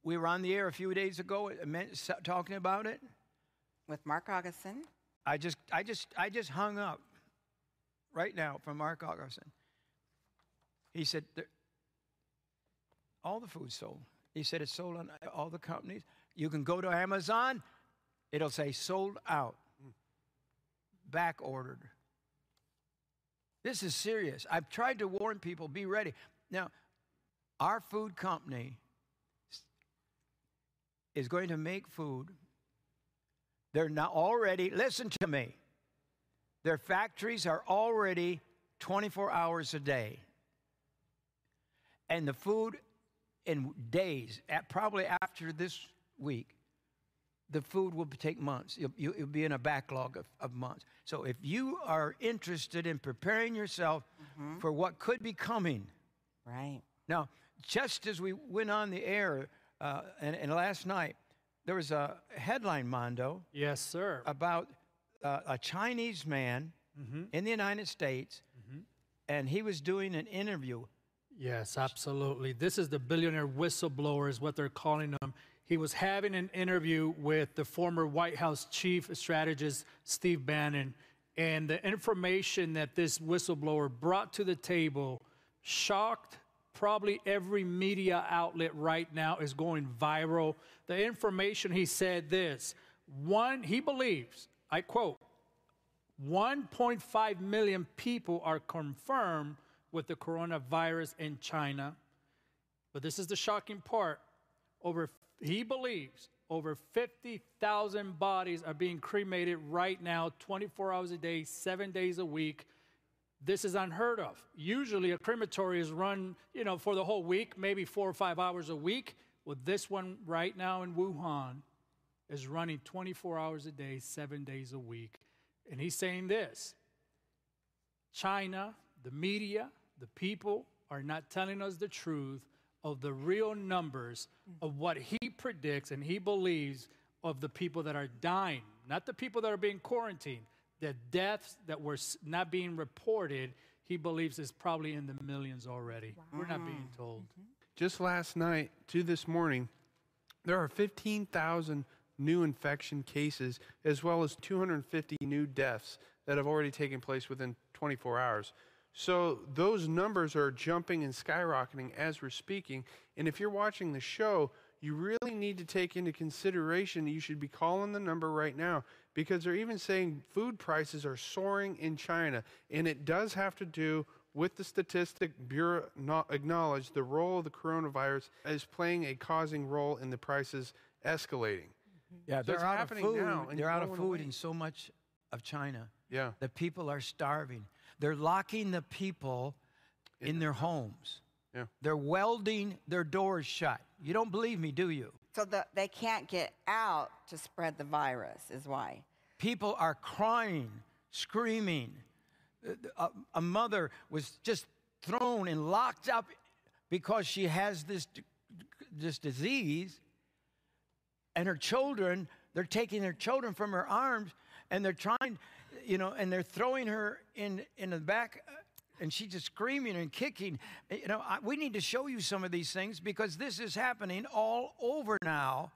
We were on the air a few days ago talking about it. With Mark Augustin. I just hung up right now from Mark Augustin. He said, all the food's sold. He said it's sold on all the companies. You can go to Amazon. It'll say sold out. Back ordered. This is serious. I've tried to warn people, be ready. Now, our food company is going to make food. They're not already, listen to me, their factories are already 24 hours a day. And the food in days, probably after this week, the food will take months. You'll be in a backlog of months. So if you are interested in preparing yourself for what could be coming. Right. Now, just as we went on the air, and last night, there was a headline, Mondo. Yes, sir. About a Chinese man in the United States, and he was doing an interview. Yes, absolutely. This is the billionaire whistleblower is what they're calling him. He was having an interview with the former White House chief strategist, Steve Bannon, and the information that this whistleblower brought to the table shocked probably every media outlet right now. Is going viral. The information, he said this, he believes, I quote, 1.5 million people are confirmed with the coronavirus in China. But this is the shocking part. He believes over 50,000 bodies are being cremated right now, 24 hours a day, 7 days a week. This is unheard of. Usually a crematory is run, for the whole week, maybe 4 or 5 hours a week. Well, this one right now in Wuhan is running 24 hours a day, 7 days a week. And he's saying this, China, the media, the people are not telling us the truth of the real numbers of what he predicts and he believes of the people that are dying, not the people that are being quarantined. The deaths that were not being reported, he believes is probably in the millions already. Wow. We're not being told. Just last night to this morning, there are 15,000 new infection cases as well as 250 new deaths that have already taken place within 24 hours. So those numbers are jumping and skyrocketing as we're speaking. And if you're watching the show, you really need to take into consideration you should be calling the number right now, because they're even saying food prices are soaring in China. And it does have to do with the Statistic Bureau acknowledged the role of the coronavirus as playing a causing role in the prices escalating. Yeah, so they're out of food. Now, they're out of food in so much of China. Yeah. The people are starving. They're locking the people in their homes. Yeah. They're welding their doors shut. You don't believe me, do you? So they can't get out to spread the virus is why. People are crying, screaming. A mother was just thrown and locked up because she has this disease. And her children, they're taking their children from her arms, and they're trying, and they're throwing her in the back, and she's just screaming and kicking. We need to show you some of these things because this is happening all over now.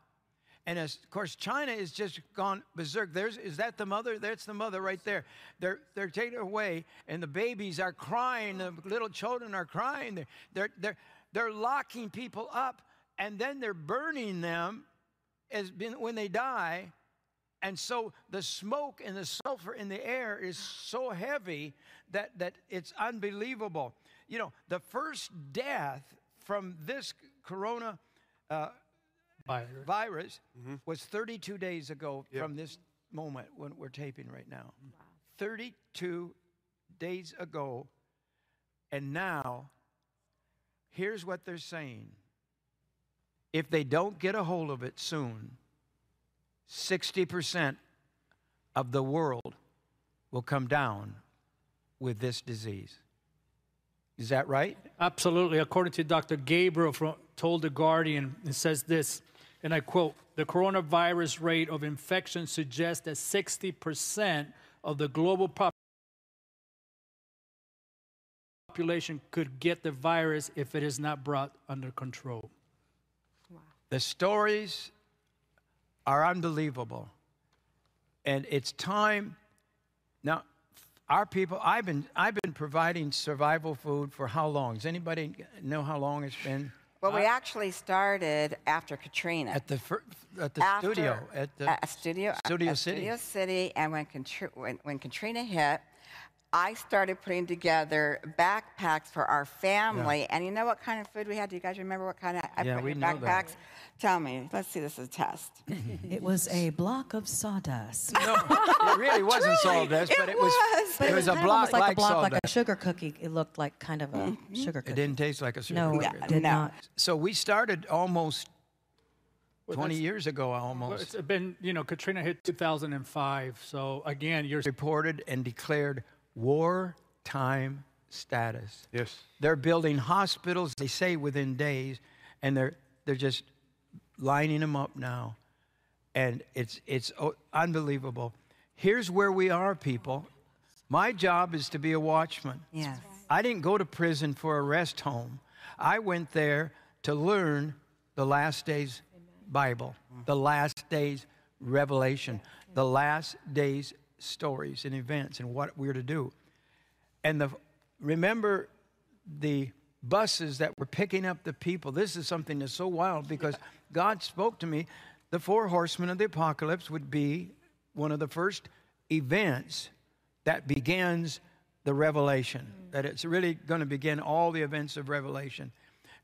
And of course, China is just gone berserk. Is that the mother? That's the mother right there. They're taking her away, and the babies are crying. The little children are crying. They're locking people up, and then they're burning them when they die. And so the smoke and the sulfur in the air is so heavy that it's unbelievable. The first death from this corona virus was 32 days ago from this moment when we're taping right now. Wow. 32 days ago. And now, here's what they're saying. If they don't get a hold of it soon, 60% of the world will come down with this disease. Is that right? Absolutely. According to Dr. Gabriel told The Guardian, it says this, and I quote, the coronavirus rate of infection suggests that 60% of the global population could get the virus if it is not brought under control. Wow. The stories are unbelievable. And it's time. Now, our people, I've been providing survival food for how long? Does anybody know how long it's been? Well, we actually started after Katrina. At the After- studio, at the Studio City. Studio City, and when Katrina hit, I started putting together backpacks for our family. And you know what kind of food we had? Do you guys remember what kind of I Yeah, put we in know backpacks? that. Tell me. Let's see. This is a test. It was a block of sawdust. No, it really wasn't sawdust, but it was. But It was a kind of block almost like a block, like sawdust. a sugar cookie. It looked like kind of a sugar It cookie. didn't taste like a sugar No, cookie. it did No. not. So we started almost Well, 20 that's- years ago, Well, almost. it's been, Katrina hit 2005. So again, you're Reported and declared wartime status. Yes. They're building hospitals, they say, within days, and they're just lining them up now. And it's unbelievable. Here's where we are, people. My job is to be a watchman. Yes. I didn't go to prison for a rest home. I went there to learn the last days Bible, the last days revelation, the last days stories and events and what we're to do. And remember the buses that were picking up the people. This is something that's so wild because God spoke to me. The 4 horsemen of the apocalypse would be one of the first events that begins the revelation, that it's really going to begin all the events of revelation.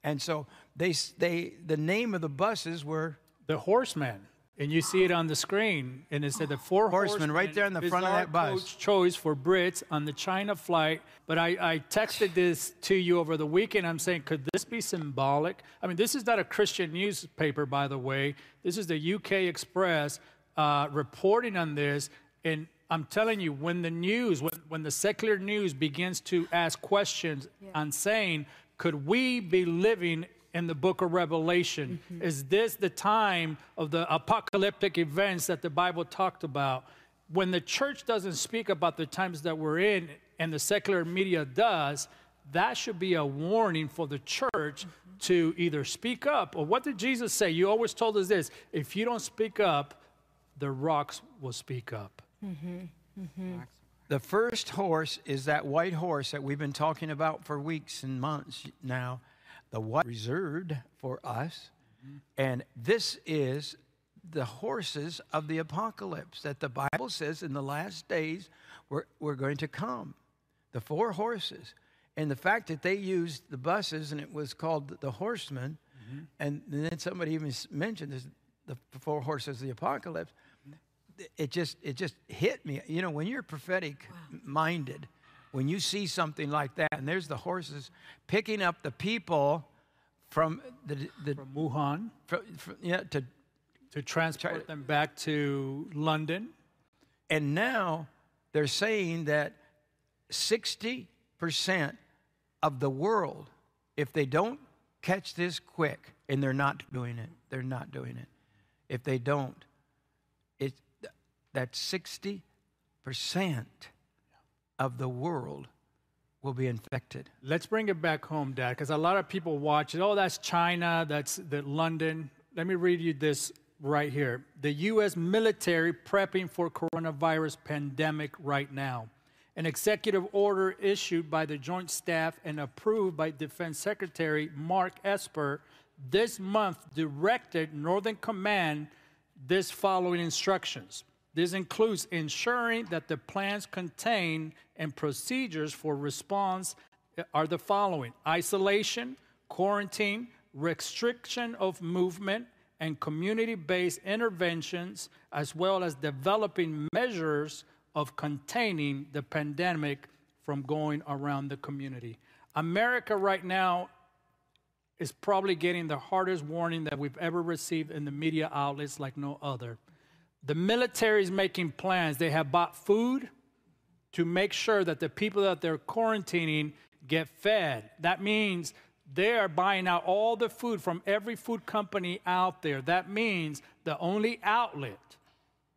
And so the name of the buses were the Horseman. And you see it on the screen. And it said the 4 Horsemen right there in the front of that bizarre bus. coach choice for Brits on the China flight. But I texted this to you over the weekend. I'm saying, could this be symbolic? I mean, this is not a Christian newspaper, by the way. This is the UK Express reporting on this. And I'm telling you, when the news, when the secular news begins to ask questions on saying, could we be living in the book of Revelation? Is this the time of the apocalyptic events that the Bible talked about? When the church doesn't speak about the times that we're in and the secular media does, that should be a warning for the church to either speak up, or what did Jesus say? You always told us this: if you don't speak up, the rocks will speak up. the first horse is that white horse that we've been talking about for weeks and months now. The white reserved for us. And this is the horses of the apocalypse that the Bible says in the last days we're going to come. The 4 horses. And the fact that they used the buses and it was called the horsemen, and then somebody even mentioned this, the 4 horses of the apocalypse, it just hit me. You know, when you're prophetic minded, when you see something like that, and there's the horses picking up the people from From Wuhan to transport them back to London. and now they're saying that 60% of the world, if they don't catch this quick, and they're not doing it, if they don't, that 60% of the world will be infected. Let's bring it back home, Dad, because a lot of people watch it. Oh, that's China, that's London. Let me read you this right here. The U.S. military prepping for coronavirus pandemic right now. An executive order issued by the Joint Staff and approved by Defense Secretary Mark Esper this month directed Northern Command this following instructions. This includes ensuring that the plans contain and procedures for response are the following: isolation, quarantine, restriction of movement, and community-based interventions, as well as developing measures of containing the pandemic from going around the community. America right now is probably getting the hardest warning that we've ever received in the media outlets like no other. The military is making plans. They have bought food to make sure that the people that they're quarantining get fed. That means they are buying out all the food from every food company out there. That means the only outlet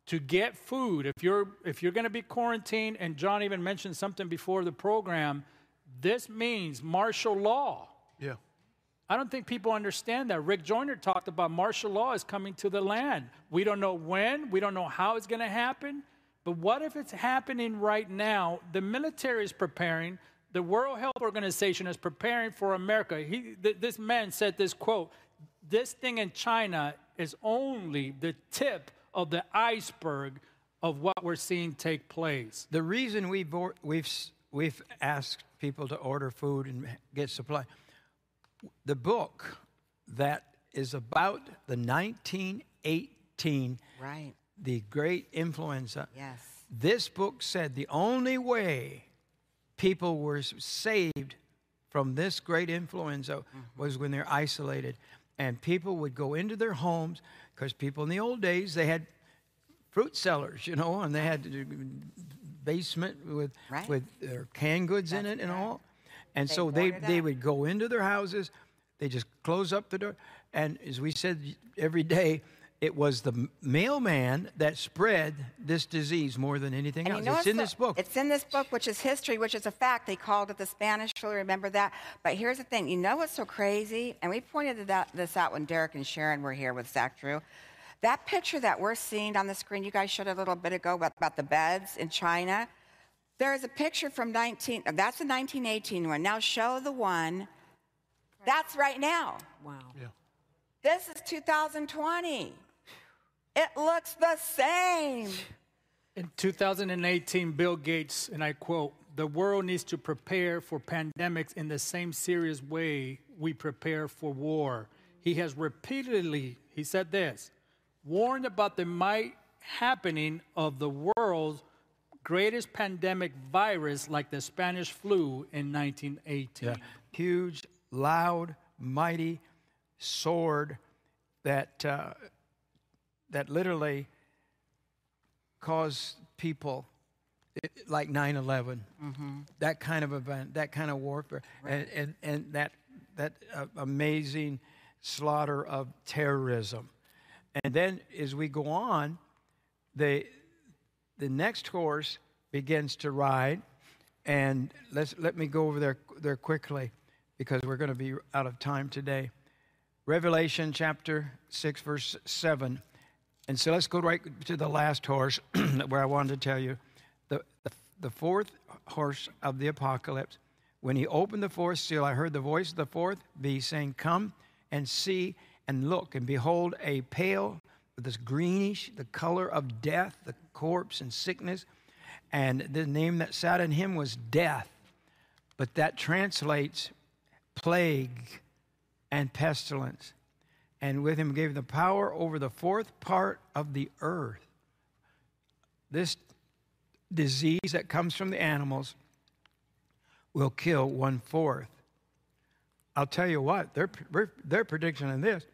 to get food, if you're going to be quarantined, and John even mentioned something before the program, this means martial law. Yeah. I don't think people understand that. Rick Joyner talked about martial law is coming to the land. We don't know when. We don't know how it's going to happen. But what if it's happening right now? The military is preparing. The World Health Organization is preparing for America. This man said this quote, "This thing in China is only the tip of the iceberg of what we're seeing take place." The reason we've asked people to order food and get supply, the book that is about the 1918, Right. the great influenza. Yes. This book said the only way people were saved from this great influenza was when they're isolated. And people would go into their homes, because people in the old days, they had fruit cellars, you know, and they had basement with their canned goods in it and all. And so they would go into their houses, they just close up the door. And as we said every day, it was the mailman that spread this disease more than anything else. It's in this book. It's in this book, which is history, which is a fact. They called it the Spanish flu. Remember that? But here's the thing. You know what's so crazy? And we pointed this out when Derek and Sharon were here with Zach Drew. That picture that we're seeing on the screen, you guys showed a little bit ago about the beds in China. There is a picture from that's the 1918 one. Now show the one. That's right now. Wow. Yeah. This is 2020. It looks the same. In 2018, Bill Gates, and I quote, "The world needs to prepare for pandemics in the same serious way we prepare for war." He has repeatedly, he said this, warned about the might happening of the world's greatest pandemic virus like the Spanish flu in 1918. Yeah. Huge, loud, mighty sword that literally caused people, like 9/11, that kind of event, that kind of warfare, and that amazing slaughter of terrorism. And then as we go on, the next horse begins to ride, and let me go over there quickly, because we're going to be out of time today. Revelation chapter 6, verse 7. And so let's go right to the last horse where I wanted to tell you. The fourth horse of the apocalypse, when he opened the fourth seal, I heard the voice of the fourth beast saying, "Come and see and look, and behold a pale, with this greenish, the color of death, the corpse and sickness. And the name that sat in him was Death. But that translates plague and pestilence. And with him gave the power over the fourth part of the earth." This disease that comes from the animals will kill 1/4. I'll tell you what, their prediction on this,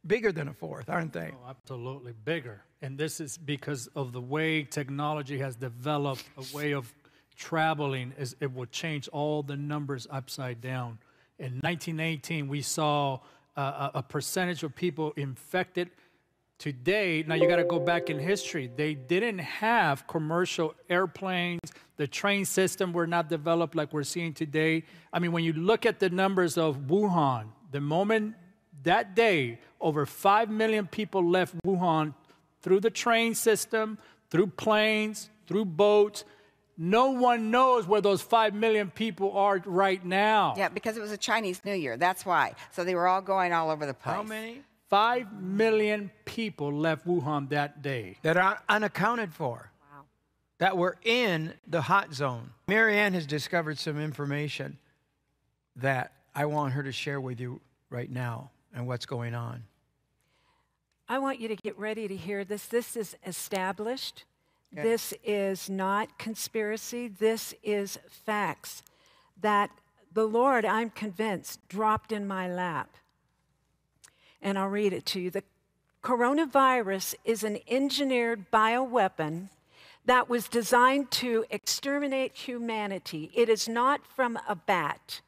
bigger than 1/4, aren't they? Oh, absolutely bigger. And this is because of the way technology has developed, a way of traveling, it will change all the numbers upside down. In 1918, we saw a percentage of people infected. Today, now you got to go back in history. They didn't have commercial airplanes. The train system were not developed like we're seeing today. I mean, when you look at the numbers of Wuhan, the moment that day, over 5 million people left Wuhan through the train system, through planes, through boats. No one knows where those 5 million people are right now. Yeah, because it was a Chinese New Year. That's why. So they were all going all over the place. How many? 5 million people left Wuhan that day. That are unaccounted for. Wow. That were in the hot zone. Marianne has discovered some information that I want her to share with you right now and what's going on. I want you to get ready to hear this. This is established. Good. This is not conspiracy. This is facts that the Lord, I'm convinced, dropped in my lap. And I'll read it to you. The coronavirus is an engineered bioweapon that was designed to exterminate humanity. It is not from a bat.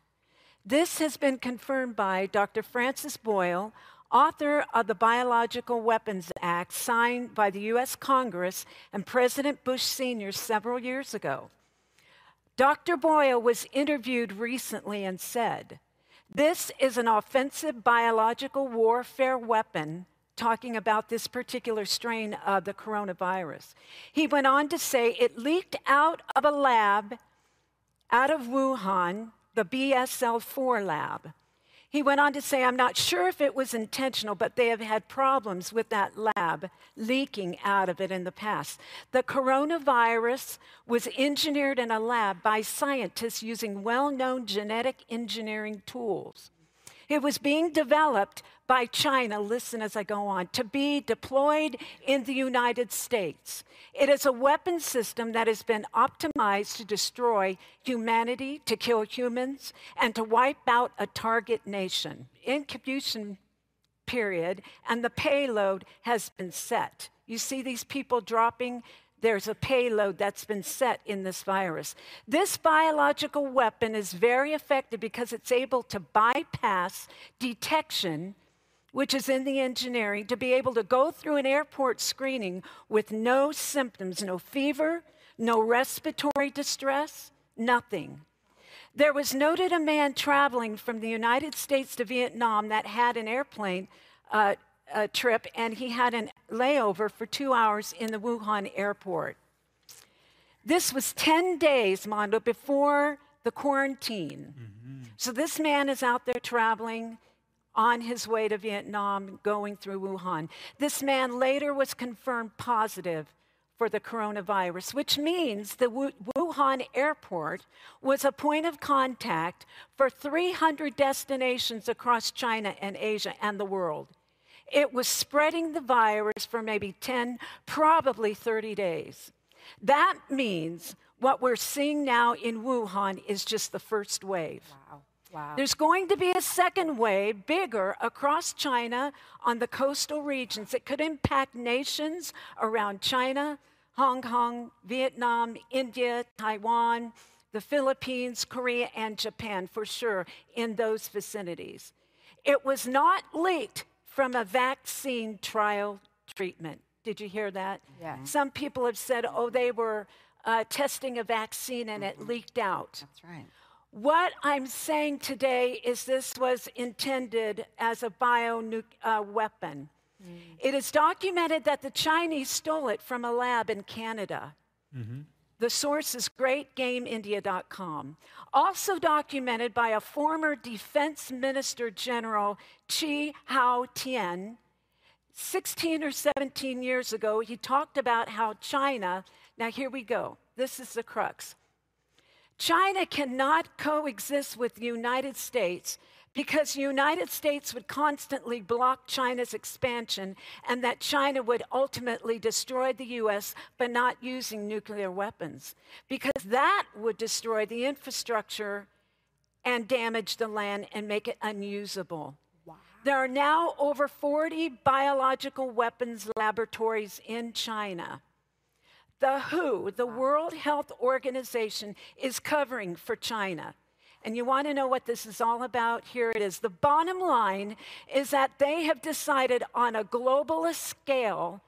This has been confirmed by Dr. Francis Boyle, author of the Biological Weapons Act signed by the U.S. Congress and President Bush Sr. several years ago. Dr. Boyle was interviewed recently and said, This is an offensive biological warfare weapon, talking about this particular strain of the coronavirus. He went on to say it leaked out of a lab out of Wuhan, the BSL-4 lab. He went on to say, I'm not sure if it was intentional, but they have had problems with that lab leaking out of it in the past. The coronavirus was engineered in a lab by scientists using well-known genetic engineering tools. It was being developed by China, listen as I go on, to be deployed in the United States. It is a weapon system that has been optimized to destroy humanity, to kill humans, and to wipe out a target nation. Incubation period, and the payload has been set. You see these people dropping? There's a payload that's been set in this virus. This biological weapon is very effective because it's able to bypass detection, which is in the engineering, to be able to go through an airport screening with no symptoms, no fever, no respiratory distress, nothing. There was noted a man traveling from the United States to Vietnam that had an airplane trip, and he had a layover for 2 hours in the Wuhan airport. This was 10 days, Mondo, before the quarantine. So this man is out there traveling on his way to Vietnam, going through Wuhan. This man later was confirmed positive for the coronavirus, which means the Wuhan airport was a point of contact for 300 destinations across China and Asia and the world. It was spreading the virus for maybe 10, probably 30 days. That means what we're seeing now in Wuhan is just the first wave. Wow. Wow. There's going to be a second wave, bigger, across China on the coastal regions. It could impact nations around China, Hong Kong, Vietnam, India, Taiwan, the Philippines, Korea, and Japan, for sure, in those vicinities. It was not leaked from a vaccine trial treatment. Did you hear that? Yeah. Some people have said, oh, they were testing a vaccine and it leaked out. That's right. What I'm saying today is this was intended as a weapon. It is documented that the Chinese stole it from a lab in Canada. The source is greatgameindia.com. Also documented by a former Defense Minister General, Chi Hao-tian. 16 or 17 years ago, he talked about how China, now here we go, this is the crux. China cannot coexist with the United States because the United States would constantly block China's expansion, and that China would ultimately destroy the U.S. by not using nuclear weapons, because that would destroy the infrastructure and damage the land and make it unusable. Wow. There are now over 40 biological weapons laboratories in China. The WHO, the World Health Organization, is covering for China. And you want to know what this is all about? Here it is. The bottom line is that they have decided on a globalist scale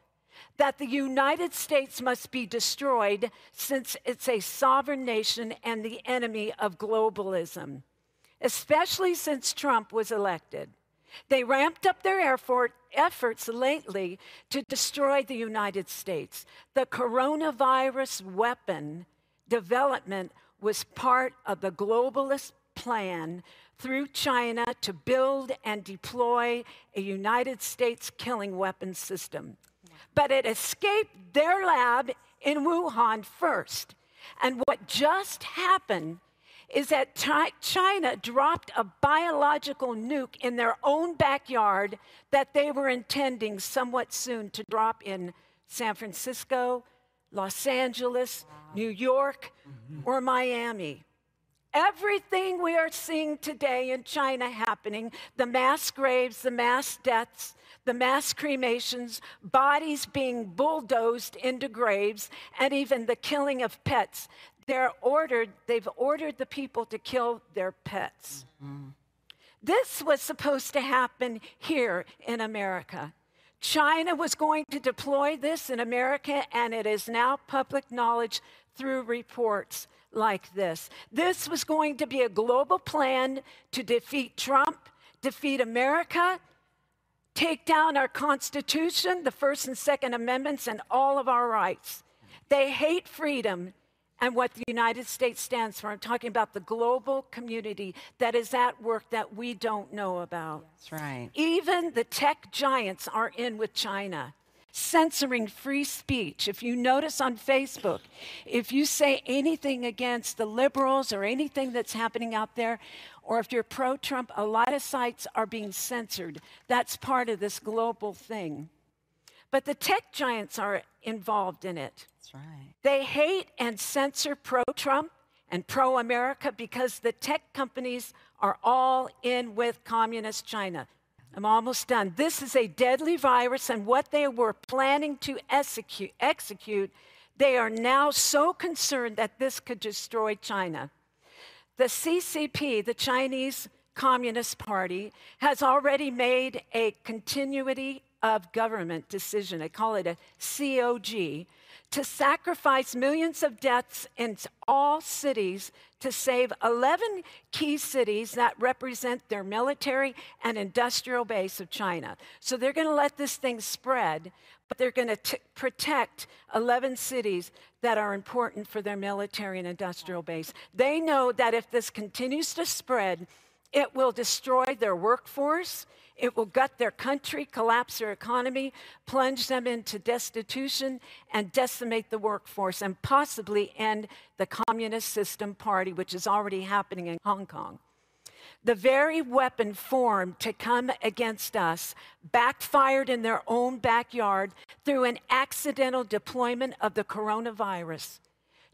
that the United States must be destroyed since it's a sovereign nation and the enemy of globalism, especially since Trump was elected. They ramped up their efforts lately to destroy the United States. The coronavirus weapon development was part of the globalist plan through China to build and deploy a United States killing weapons system. But it escaped their lab in Wuhan first. And what just happened is that China dropped a biological nuke in their own backyard that they were intending somewhat soon to drop in San Francisco, Los Angeles, New York, or Miami. Everything we are seeing today in China happening, the mass graves, the mass deaths, the mass cremations, bodies being bulldozed into graves, and even the killing of pets, they've ordered the people to kill their pets. This was supposed to happen here in America. China was going to deploy this in America, and it is now public knowledge through reports like this. This was going to be a global plan to defeat Trump, defeat America, take down our Constitution, the First and Second Amendments, and all of our rights. They hate freedom and what the United States stands for. I'm talking about the global community that is at work that we don't know about. That's right. Even the tech giants are in with China, censoring free speech. If you notice on Facebook, if you say anything against the liberals or anything that's happening out there, or if you're pro-Trump, a lot of sites are being censored. That's part of this global thing. But the tech giants are involved in it. That's right. They hate and censor pro-Trump and pro-America because the tech companies are all in with communist China. I'm almost done. This is a deadly virus, and what they were planning to execute, they are now so concerned that this could destroy China. The CCP, the Chinese Communist Party, has already made a continuity of government decision. I call it a COG, to sacrifice millions of deaths in all cities to save 11 key cities that represent their military and industrial base of China. So they're going to let this thing spread, but they're going to protect 11 cities that are important for their military and industrial base. They know that if this continues to spread, it will destroy their workforce, it will gut their country, collapse their economy, plunge them into destitution, and decimate the workforce, and possibly end the Communist System Party, which is already happening in Hong Kong. The very weapon formed to come against us backfired in their own backyard through an accidental deployment of the coronavirus.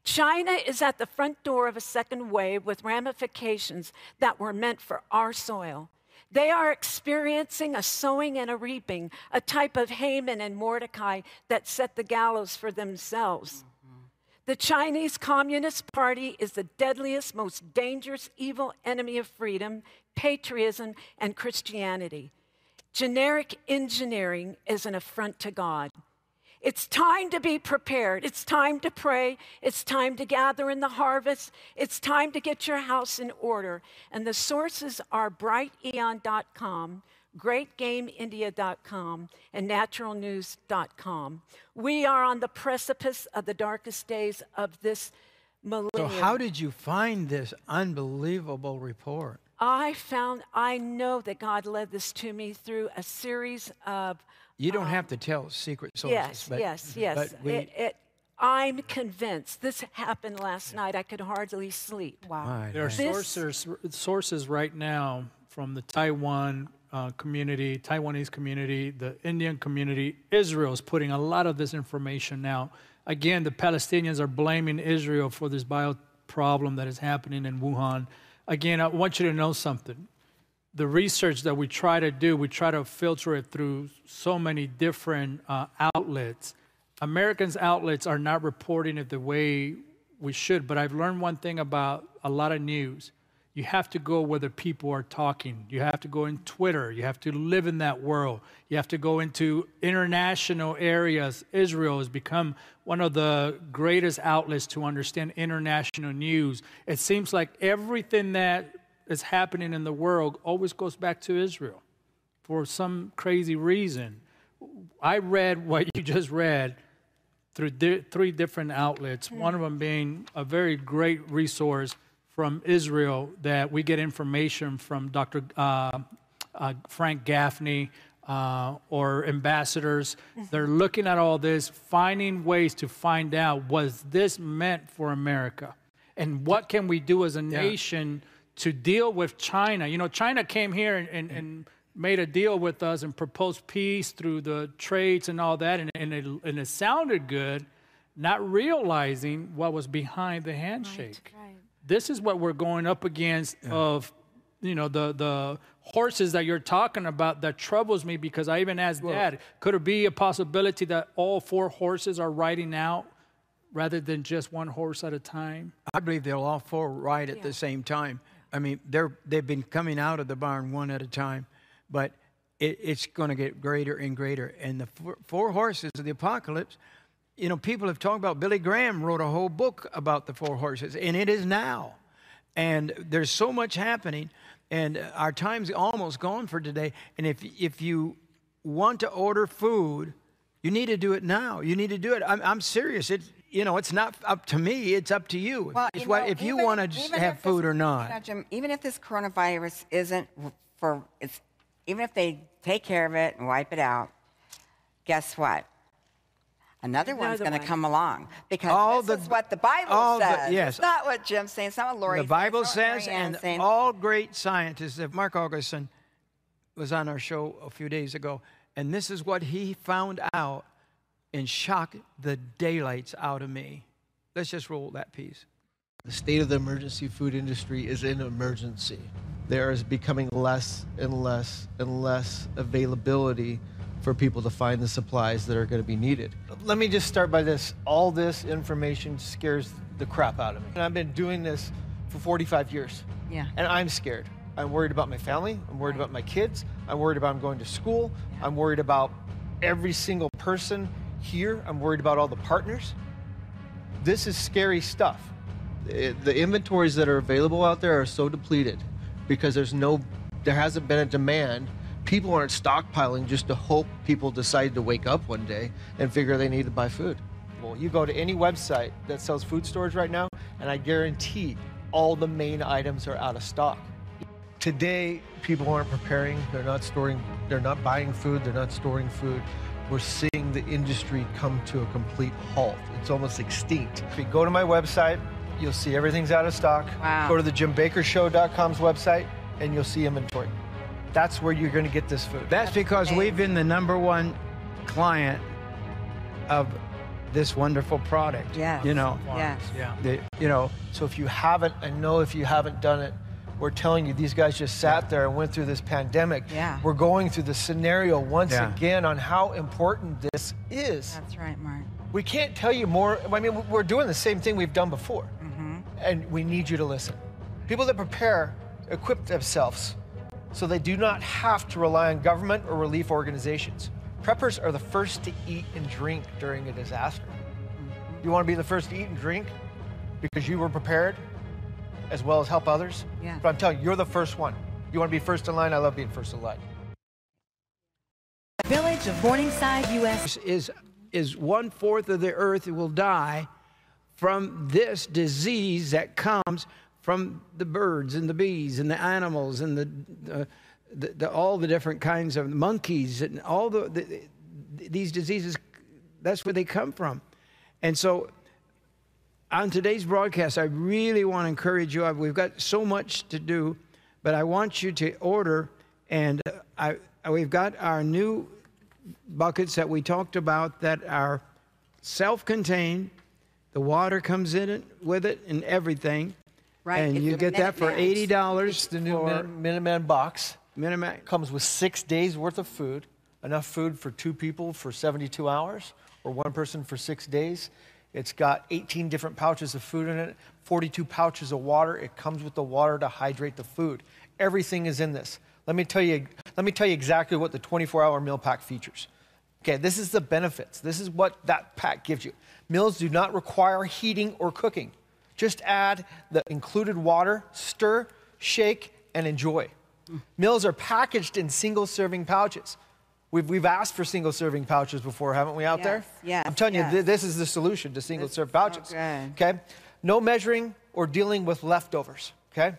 China is at the front door of a second wave with ramifications that were meant for our soil. They are experiencing a sowing and a reaping, a type of Haman and Mordecai that set the gallows for themselves. The Chinese Communist Party is the deadliest, most dangerous, evil enemy of freedom, patriotism, and Christianity. Generic engineering is an affront to God. It's time to be prepared. It's time to pray. It's time to gather in the harvest. It's time to get your house in order. And the sources are brighteon.com, greatgameindia.com, and naturalnews.com. We are on the precipice of the darkest days of this millennium. So how did you find this unbelievable report? I know that God led this to me through a series of You don't have to tell secret sources. Yes. But I'm convinced. This happened last night. I could hardly sleep. Wow. There are sources right now from the Taiwanese community, the Indian community. Israel is putting a lot of this information out. Again, the Palestinians are blaming Israel for this bio problem that is happening in Wuhan. Again, I want you to know something. The research that we try to do, we try to filter it through so many different outlets. Americans' outlets are not reporting it the way we should, but I've learned one thing about a lot of news. You have to go where the people are talking. You have to go in Twitter. You have to live in that world. You have to go into international areas. Israel has become one of the greatest outlets to understand international news. It seems like everything that is happening in the world always goes back to Israel for some crazy reason. I read what you just read through three different outlets, one of them being a very great resource from Israel that we get information from Dr. Frank Gaffney or ambassadors. They're looking at all this, finding ways to find out, was this meant for America? And what can we do as a nation to deal with China? You know, China came here and made a deal with us and proposed peace through the trades and all that, and it sounded good, not realizing what was behind the handshake. Right. This is what we're going up against of, you know, the horses that you're talking about that troubles me, because I even asked Dad, could it be a possibility that all four horses are riding out rather than just one horse at a time? I believe they'll all four ride at the same time. I mean, they've been coming out of the barn one at a time, but it's going to get greater and greater. And the four horses of the apocalypse, you know, people have talked about, Billy Graham wrote a whole book about the 4 horses, and it is now. And there's so much happening, and our time's almost gone for today. And if you want to order food, you need to do it now. You need to do it. I'm serious. You know, it's not up to me. It's up to you. Well, It's you know, if you even- want to even have if food this- or not. You know, Jim, even if this coronavirus isn't for, even if they take care of it and wipe it out, guess what? Another one's going to come along, because this is what the Bible says. Yes. It's not what Jim's saying. It's not what Lori's The Bible saying. It's says, not what and Marianne's saying. all great scientists, Mark Augustin was on our show a few days ago, and this is what he found out and shocked the daylights out of me. Let's just roll that piece. The state of the emergency food industry is an emergency. There is becoming less and less and less availability for people to find the supplies that are going to be needed. Let me just start by this. All this information scares the crap out of me. And I've been doing this for 45 years. Yeah. And I'm scared. I'm worried about my family. I'm worried about my kids. I'm worried about them going to school. I'm worried about every single person here. I'm worried about all the partners. This is scary stuff. The inventories that are available out there are so depleted because there hasn't been a demand. People aren't stockpiling just to hope people decide to wake up one day and figure they need to buy food. Well, you go to any website that sells food stores right now, and I guarantee all the main items are out of stock. Today, people aren't preparing, they're not buying food, they're not storing food. We're seeing the industry come to a complete halt. It's almost extinct. If you go to my website, you'll see everything's out of stock. Wow. Go to the JimBakerShow.com's website, and you'll see inventory. That's where you're going to get this food. That's because we've been the #1 client of this wonderful product. Yes. You know. Yes. Yeah. So if you haven't, I know if you haven't done it, we're telling you, these guys just sat there and went through this pandemic. Yeah. We're going through the scenario once Yeah. again on how important this is. That's right, Mark. We can't tell you more. I mean, we're doing the same thing we've done before. And we need you to listen. People that prepare equip themselves so they do not have to rely on government or relief organizations. Preppers are the first to eat and drink during a disaster. You want to be the first to eat and drink because you were prepared as well as help others? Yeah. But I'm telling you, you're the first one. You want to be first in line? I love being first in line. Village of Morningside, U.S. Is 1/4 of the earth will die from this disease that comes from the birds and the bees and the animals and all the different kinds of monkeys and all these diseases. That's where they come from. And so on today's broadcast, I really want to encourage you. We've got so much to do, but I want you to order. And we've got our new buckets that we talked about that are self-contained. The water comes in it with it and everything. Right. And It's you the get that for Minuteman. $80. It's the new Minuteman box. Minuteman. Comes with 6 days worth of food, enough food for 2 people for 72 hours or 1 person for 6 days. It's got 18 different pouches of food in it, 42 pouches of water. It comes with the water to hydrate the food. Everything is in this. Let me tell you exactly what the 24-hour meal pack features. Okay, this is the benefits. This is what that pack gives you. Meals do not require heating or cooking. Just add the included water, stir, shake, and enjoy. Meals are packaged in single-serving pouches. We've asked for single-serving pouches before, haven't we, out there? Yes, I'm telling yes. you, this is the solution to single-serve pouches. so good. Okay? No measuring or dealing with leftovers, okay?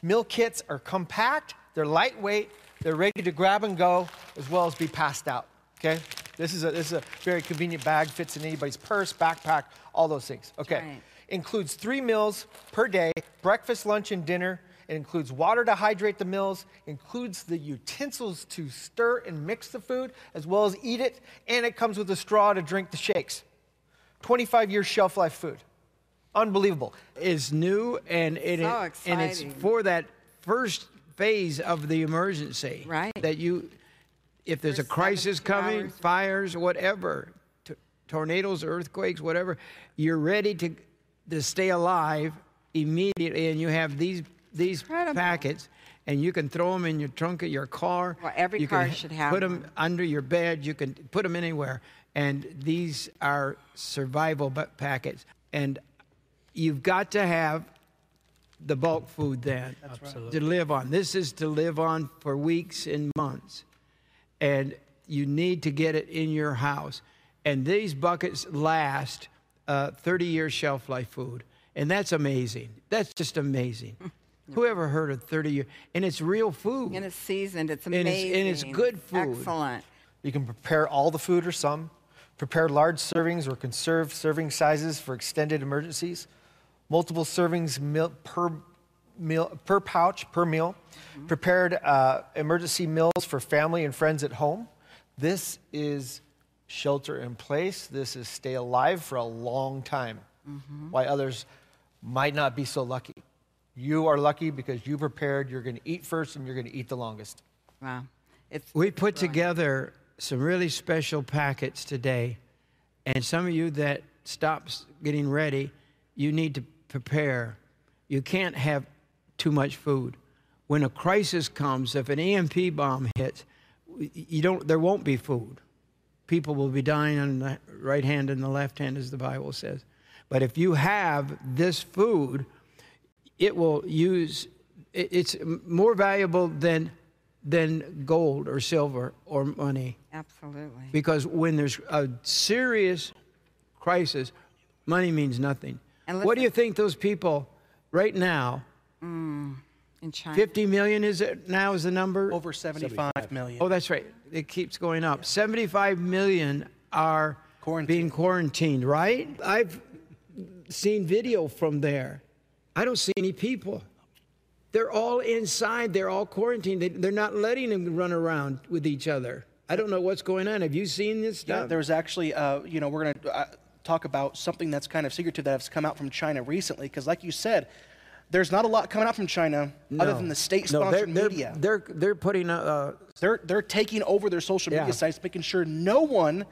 Meal kits are compact, they're lightweight, they're ready to grab and go, as well as be passed out, okay? This is a very convenient bag, fits in anybody's purse, backpack, all those things, okay? Right. Includes 3 meals per day, breakfast, lunch, and dinner. It includes water to hydrate the meals, includes the utensils to stir and mix the food, as well as eat it, and it comes with a straw to drink the shakes. 25-year shelf life food. Unbelievable. Is new and So and it's exciting. for that first phase of the emergency. Right. That if there's a For crisis 72 coming, hours. fires, whatever, tornadoes, earthquakes, whatever, you're ready to stay alive immediately, and you have these Incredible. packets. and you can throw them in your trunk of your car. Well, every car should have put them one. under your bed. You can put them anywhere. And these are survival packets. And you've got to have the bulk food then to live on. This is to live on for weeks and months. And you need to get it in your house. And these buckets last 30-year shelf life food. And that's amazing. That's just amazing. Whoever heard of 30-year? And it's real food. And it's seasoned. It's amazing. And it's good food. Excellent. You can prepare all the food or some, prepare large servings or conserve serving sizes for extended emergencies, multiple servings per pouch per meal, prepared emergency meals for family and friends at home. This is shelter in place. This is stay alive for a long time. Why others might not be so lucky. You are lucky because you prepared. You're going to eat first and you're going to eat the longest. Wow. We put together some really special packets today. And some of you that stops getting ready, you need to prepare. You can't have too much food. When a crisis comes, if an EMP bomb hits, there won't be food. People will be dying on the right hand and the left hand, as the Bible says. But if you have this food, it's more valuable than gold or silver or money. Absolutely. Because when there's a serious crisis, money means nothing. And what do you think those people right now, in China, 50 million is it now is the number? Over 75 million. Oh, that's right. It keeps going up. 75 million are being quarantined, right? I've seen video from there. I don't see any people. They're all inside. They're all quarantined. They're not letting them run around with each other. I don't know what's going on. Have you seen this stuff? Yeah, there's actually, we're going to talk about something that's kind of secretive that has come out from China recently. Because like you said, there's not a lot coming out from China other than the state-sponsored media. They're putting they're taking over their social media sites, making sure no one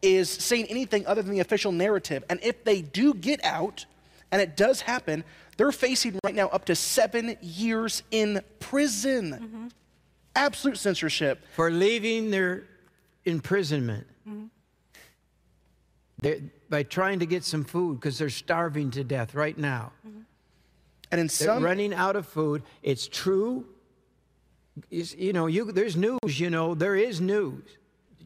is saying anything other than the official narrative. And if they do get out, and it does happen, they're facing right now up to 7 years in prison. Absolute censorship. For leaving their imprisonment. By trying to get some food because they're starving to death right now. And in they're running out of food. It's true. There's news, there is news.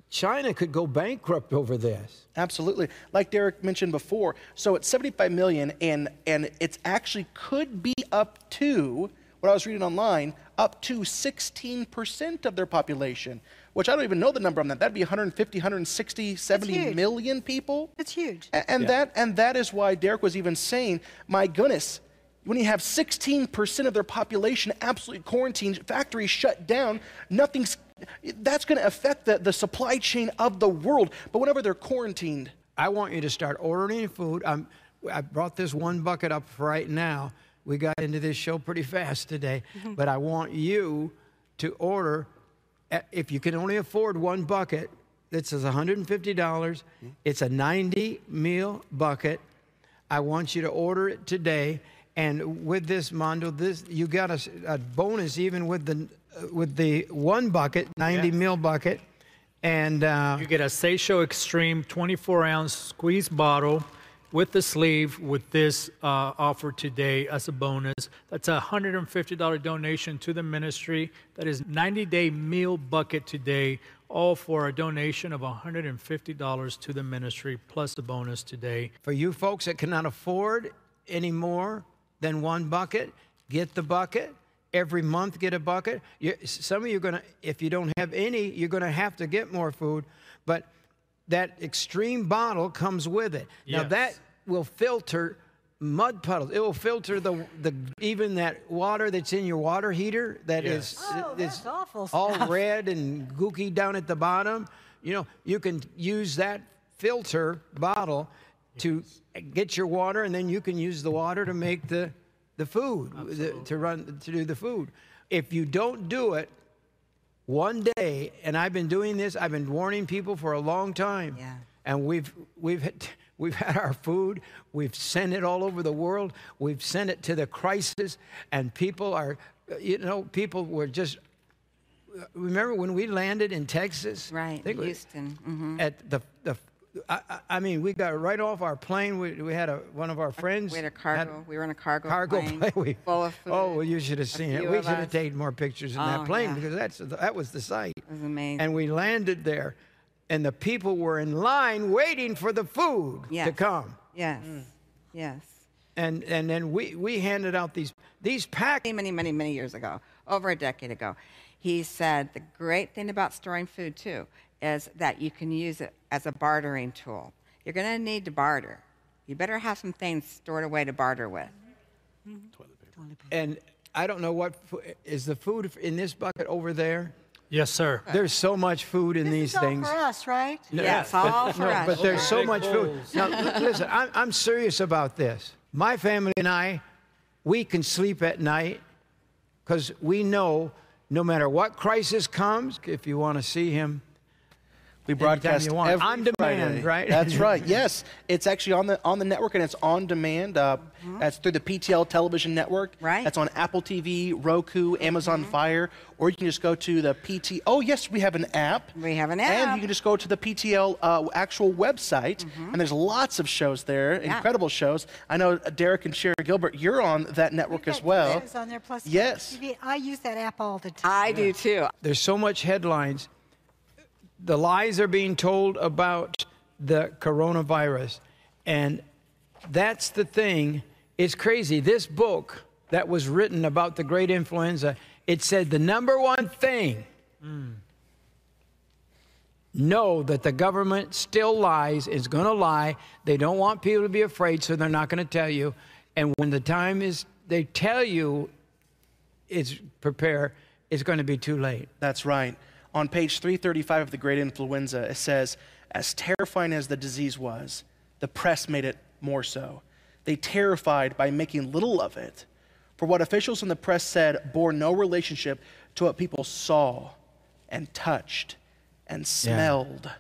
China could go bankrupt over this. Absolutely. Like Derek mentioned before, so it's 75 million, and it's actually could be up to, what I was reading online, up to 16% of their population, which I don't even know the number on that. That'd be 150, 160, 70 million people. It's huge. And that is why Derek was even saying, my goodness, when you have 16% of their population absolutely quarantined, factories shut down, that's going to affect the supply chain of the world. But whenever they're quarantined, I want you to start ordering food. I brought this one bucket up for right now. We got into this show pretty fast today. But I want you to order, if you can only afford one bucket, this is $150. It's a 90-meal bucket. I want you to order it today. And with this, Mondo, you got a bonus even with the one bucket, 90-meal bucket. And you get a Seisho Extreme 24-ounce squeeze bottle with the sleeve with this offer today as a bonus. That's a $150 donation to the ministry. That is 90-day meal bucket today, all for a donation of $150 to the ministry, plus a bonus today. For you folks that cannot afford any more than one bucket, get the bucket. Every month, get a bucket. Some of you are going to, if you don't have any, you're going to have to get more food. But that extreme bottle comes with it. Yes. Now, that will filter mud puddles. It will filter even that water that's in your water heater that is that's awful all stuff. red and gooky down at the bottom. You can use that filter bottle to get your water, and then you can use the water to make the food, to do the food. If you don't do it one day, and I've been doing this, I've been warning people for a long time, and we've had our food, we've sent it all over the world, we've sent it to the crisis, and people are you know, people were just. Remember when we landed in Texas? Right, Houston. Mm-hmm. At I mean, we got right off our plane. We had one of our friends. We had a cargo. We were in a cargo plane full of food. Oh, well, you should have seen it. We should have taken more pictures in that plane because that was the sight. It was amazing. And we landed there, and the people were in line waiting for the food to come. Yes, yes. And then we handed out these packs. Many years ago, over a decade ago, he said the great thing about storing food too is that you can use it as a bartering tool. You're going to need to barter. You better have some things stored away to barter with. And I don't know is the food in this bucket over there? Yes, sir. There's so much food in these things. All for us, right? Yes, all for us. But there's so much food. Now, listen, I'm serious about this. My family and I, we can sleep at night because we know no matter what crisis comes, if you want to see him, we broadcast every on demand, Friday. Right? That's right. Yes, it's actually on the network, and it's on demand. That's through the PTL television network. Right. That's on Apple TV, Roku, Amazon Fire, or you can just go to the PT. Oh, yes, we have an app. We have an app. And you can just go to the PTL actual website, and there's lots of shows there, incredible shows. I know Derek and Sharon Gilbert, you're on that network as well. Shows on there, plus yes. TV. I use that app all the time. I do too. There's so much headlines. The lies are being told about the coronavirus. And that's the thing. It's crazy. This book that was written about the great influenza, it said the number one thing, know that the government still lies, is going to lie. They don't want people to be afraid, so they're not going to tell you. And when the time is, they tell you it's prepare, it's going to be too late. That's right. On page 335 of The Great Influenza, it says, as terrifying as the disease was, the press made it more so. They terrified by making little of it. For what officials in the press said bore no relationship to what people saw and touched and smelled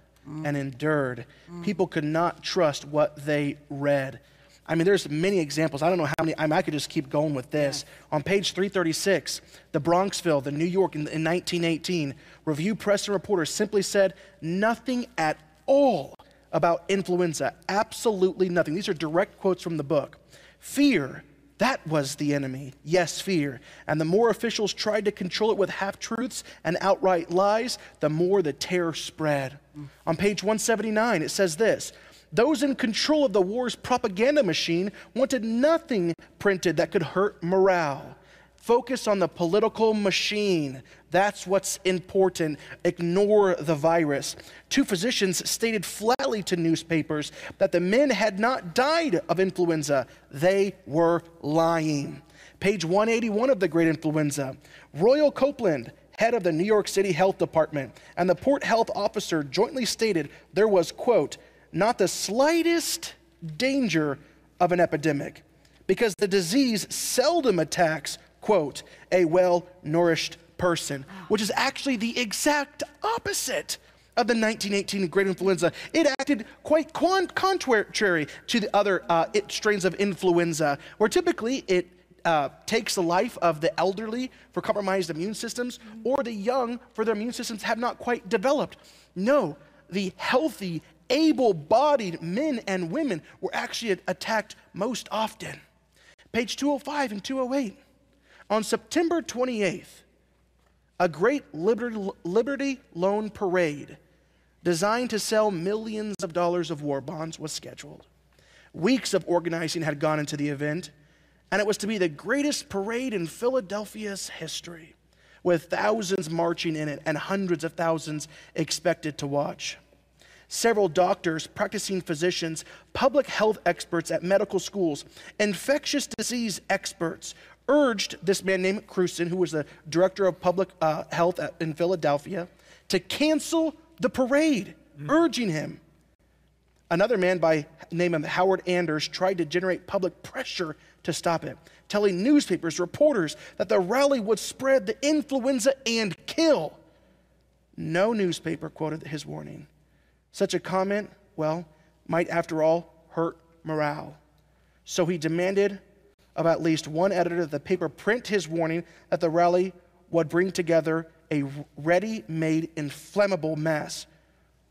and endured. People could not trust what they read. I mean, there's many examples. I don't know how many. I could just keep going with this. On page 336, the Bronxville, the New York in 1918, Review Press and reporters simply said nothing at all about influenza. Absolutely nothing. These are direct quotes from the book. Fear, that was the enemy. Yes, fear. And the more officials tried to control it with half-truths and outright lies, the more the terror spread. On page 179, it says this. Those in control of the war's propaganda machine wanted nothing printed that could hurt morale. Focus on the political machine. That's what's important. Ignore the virus. Two physicians stated flatly to newspapers that the men had not died of influenza. They were lying. Page 181 of The Great Influenza. Royal Copeland, head of the New York City Health Department, and the Port Health Officer jointly stated there was, quote, not the slightest danger of an epidemic, because the disease seldom attacks, quote, a well-nourished person, which is actually the exact opposite of the 1918 Great Influenza. It acted quite contrary to the other strains of influenza, where typically it takes the life of the elderly for compromised immune systems, or the young for their immune systems have not quite developed. No, the healthy, able-bodied men and women were actually attacked most often. Page 205 and 208. On September 28th, a great Liberty Loan Parade designed to sell millions of dollars of war bonds was scheduled. Weeks of organizing had gone into the event, and it was to be the greatest parade in Philadelphia's history, with thousands marching in it and hundreds of thousands expected to watch. Several doctors, practicing physicians, public health experts at medical schools, infectious disease experts urged this man named Cruson, who was the director of public health in Philadelphia, to cancel the parade, urging him. Another man by name of Howard Anders tried to generate public pressure to stop it, telling newspapers, reporters that the rally would spread the influenza and kill. No newspaper quoted his warning. Such a comment, well, might after all hurt morale. So he demanded of at least one editor of the paper print his warning that the rally would bring together a ready-made inflammable mass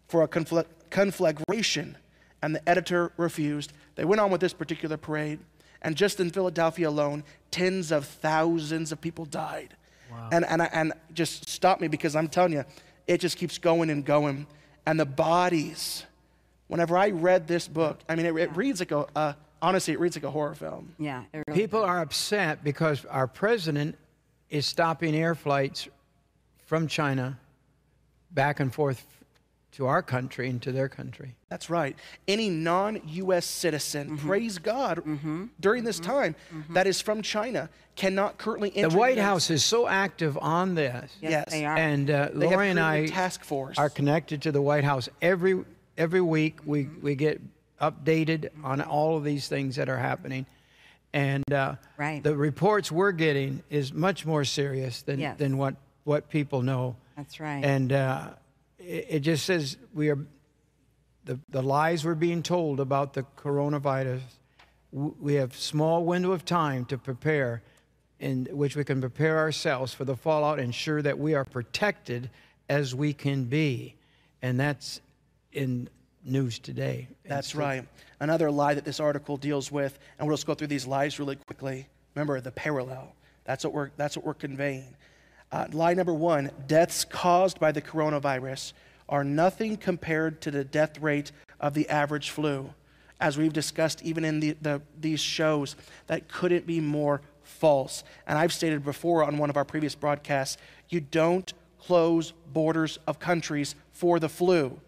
for a conflagration, and the editor refused. They went on with this particular parade, and just in Philadelphia alone, tens of thousands of people died. Wow. And just stop me, because I'm telling you, it just keeps going and going. And the bodies, whenever I read this book, I mean, it reads like honestly, it reads like a horror film. Yeah. Really People are upset because our president is stopping air flights from China back and forth to our country and to their country. That's right. Any non-U.S. citizen, praise God, during this time that is from China cannot currently enter. The White House is so active on this. Yes, they are. And Lori and I are connected to the White House every week. We get updated on all of these things that are happening. And the reports we're getting is much more serious than what people know. That's right. And it just says the lies we're being told about the coronavirus. We have small window of time to prepare, in which we can prepare ourselves for the fallout, ensure that we are protected as we can be. And that's in news today. That's right. Another lie that this article deals with, and we'll just go through these lies really quickly. Remember, the parallel. That's what we're conveying. Lie number one, deaths caused by the coronavirus are nothing compared to the death rate of the average flu. As we've discussed even in these shows, that couldn't be more false. And I've stated before on one of our previous broadcasts, you don't close borders of countries for the flu.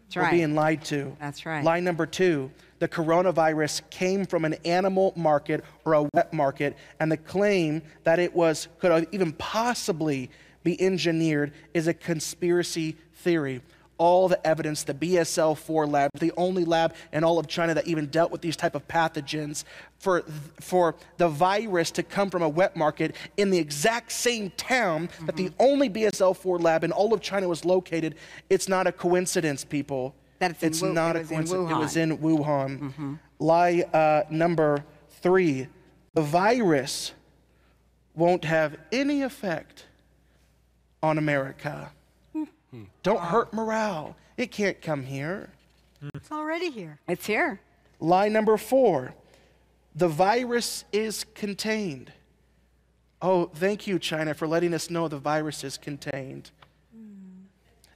That's We're right. being lied to. That's right. Lie number two, the coronavirus came from an animal market or a wet market, and the claim that it could even possibly be engineered is a conspiracy theory. All the evidence, the BSL-4 lab, the only lab in all of China that even dealt with these type of pathogens, for the virus to come from a wet market in the exact same town that the only BSL-4 lab in all of China was located, it's not a coincidence, people. It's not a coincidence. It was in Wuhan. Lie number three, the virus won't have any effect on America. Don't hurt morale. It can't come here. It's already here. It's here. Lie number four, the virus is contained. Oh, thank you, China, for letting us know the virus is contained.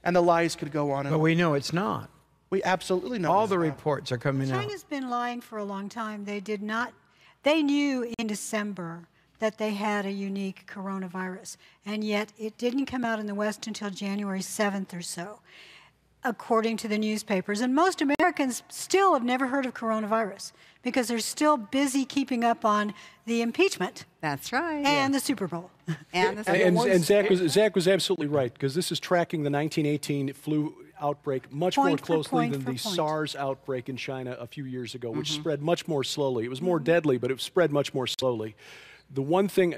And the lies could go on. But we know it's not. We absolutely know. All the reports are coming out. China's been lying for a long time. They knew in December that they had a unique coronavirus, and yet it didn't come out in the West until January 7th or so, according to the newspapers. And most Americans still have never heard of coronavirus because they're still busy keeping up on the impeachment. That's right. And the Super Bowl. And Zach was absolutely right, because this is tracking the 1918 flu outbreak much more closely than the SARS outbreak in China a few years ago, which spread much more slowly. It was more deadly, but it spread much more slowly. The one thing,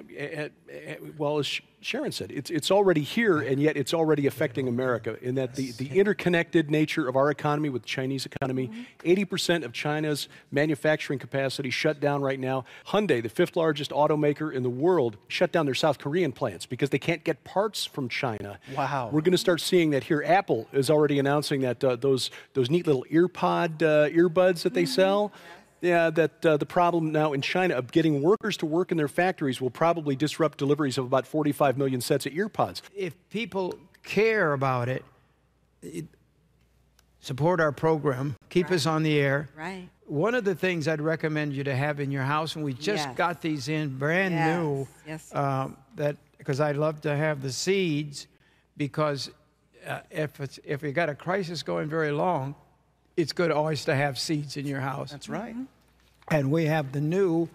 well, as Sharon said, it's already here, and yet it's already affecting America, in that the interconnected nature of our economy with the Chinese economy, 80% of China's manufacturing capacity shut down right now. Hyundai, the 5th largest automaker in the world, shut down their South Korean plants because they can't get parts from China. Wow. We're going to start seeing that here. Apple is already announcing that those neat little earbuds that they sell, that the problem now in China of getting workers to work in their factories will probably disrupt deliveries of about 45 million sets of earpods. If people care about it, support our program, keep us on the air. Right. One of the things I'd recommend you to have in your house, and we just got these in brand new, that because I'd love to have the seeds, because if we got a crisis going very long, it's good always to have seeds in your house. That's right. And we have the new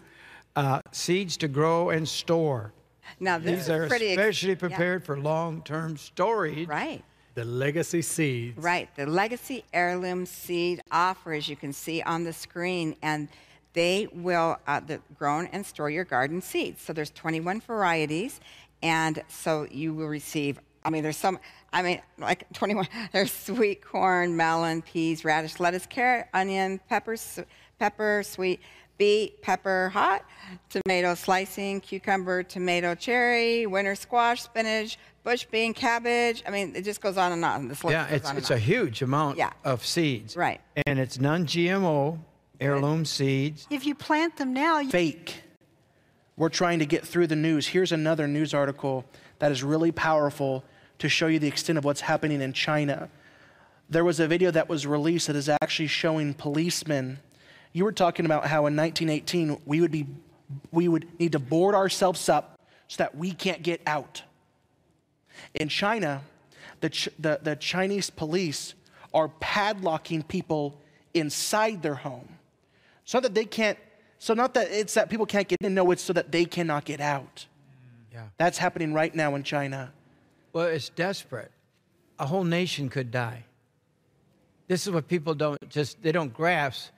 seeds to grow and store. Now, these are especially prepared for long-term storage. Right. The legacy seeds. Right. The legacy heirloom seed offer, as you can see on the screen, and they will grow and store your garden seeds. So there's 21 varieties, and so you will receive, like 21. There's sweet corn, melon, peas, radish, lettuce, carrot, onion, pepper, sweet, beet, pepper, hot, tomato slicing, cucumber, tomato, cherry, winter squash, spinach, bush bean, cabbage. I mean, it just goes on and on. This list Yeah, goes on and it's on. a huge amount of seeds. Right. And it's non-GMO, heirloom seeds. If you plant them now, Fake. We're trying to get through the news. Here's another news article that is really powerful to show you the extent of what's happening in China. There was a video that was released that is actually showing policemen. You were talking about how in 1918 we would need to board ourselves up so that we can't get out. In China, the Chinese police are padlocking people inside their home so that they can't. So not that it's that people can't get in. No, it's so that they cannot get out. Yeah. That's happening right now in China. Well, it's desperate. A whole nation could die. This is what people they don't grasp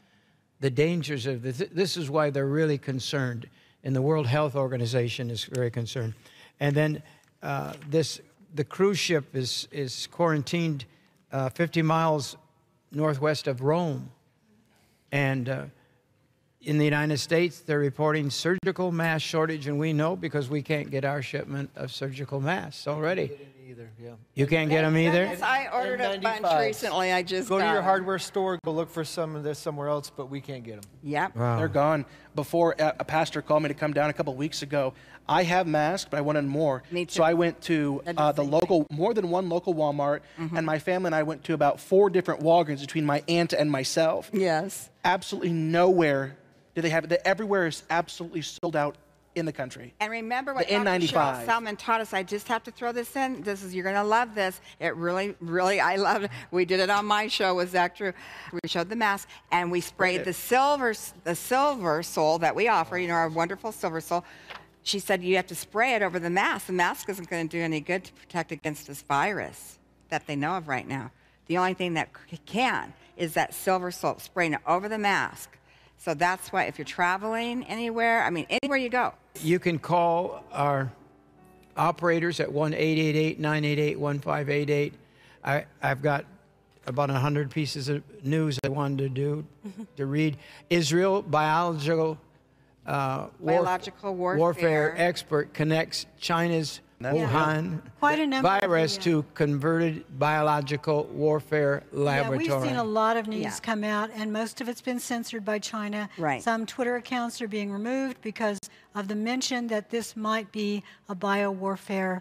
the dangers of this. This is why they're really concerned. And the World Health Organization is very concerned. And then the cruise ship is quarantined 50 miles northwest of Rome. And in the United States, they're reporting surgical mask shortage, and we know because we can't get our shipment of surgical masks already. You can't get them either? Yes, I ordered a bunch recently. I just go to got your 'em. hardware store, go look for some of this somewhere else, but we can't get them. Yep. Wow. They're gone. Before a pastor called me to come down a couple of weeks ago, I have masks, but I wanted more. Me too. So I went to more than one local Walmart, and my family and I went to about 4 different Walgreens between my aunt and myself. Yes. Absolutely nowhere do they have it. Everywhere is absolutely sold out in the country. And remember what The Dr. N95. Cheryl Salmon taught us. I just have to throw this in. You're going to love this. It really, really, I love it. We did it on my show with Zach Drew. We showed the mask, and we sprayed the silver sol that we offer, our wonderful silver sol. She said you have to spray it over the mask. The mask isn't going to do any good to protect against this virus that they know of right now. The only thing that can is that silver salt, spraying it over the mask. So that's why if you're traveling anywhere, anywhere you go. You can call our operators at 1-888-988-1588. I've got about 100 pieces of news I wanted to read. Israel biological warfare expert connects China's Wuhan virus to converted biological warfare laboratory. Yeah, we've seen a lot of news come out, and most of it's been censored by China. Right. Some Twitter accounts are being removed because of the mention that this might be a biowarfare.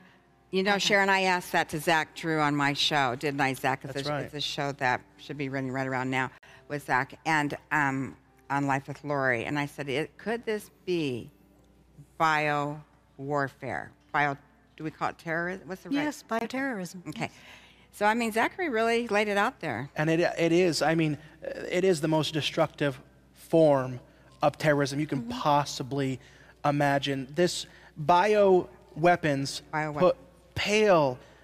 Sharon, I asked that to Zach Drew on my show, didn't I, Zach? That's right. It's a show that should be running right around now with Zach and on Life with Lori. And I said, could this be biowarfare? Do we call it terrorism? What's the right? Yes, bioterrorism. Okay. So, Zachary really laid it out there. And it is. It is the most destructive form of terrorism you can possibly imagine. This bioweapons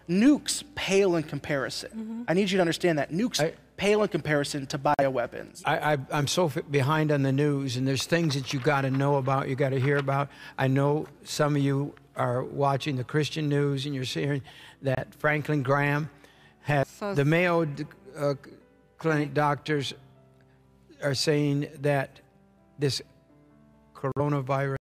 nukes pale in comparison. I need you to understand that. Nukes pale in comparison to bioweapons. I'm so behind on the news, and there's things that you got to know about, you got to hear about. I know some of you are watching the Christian news, and you're seeing that Franklin Graham had the Mayo Clinic doctors are saying that this coronavirus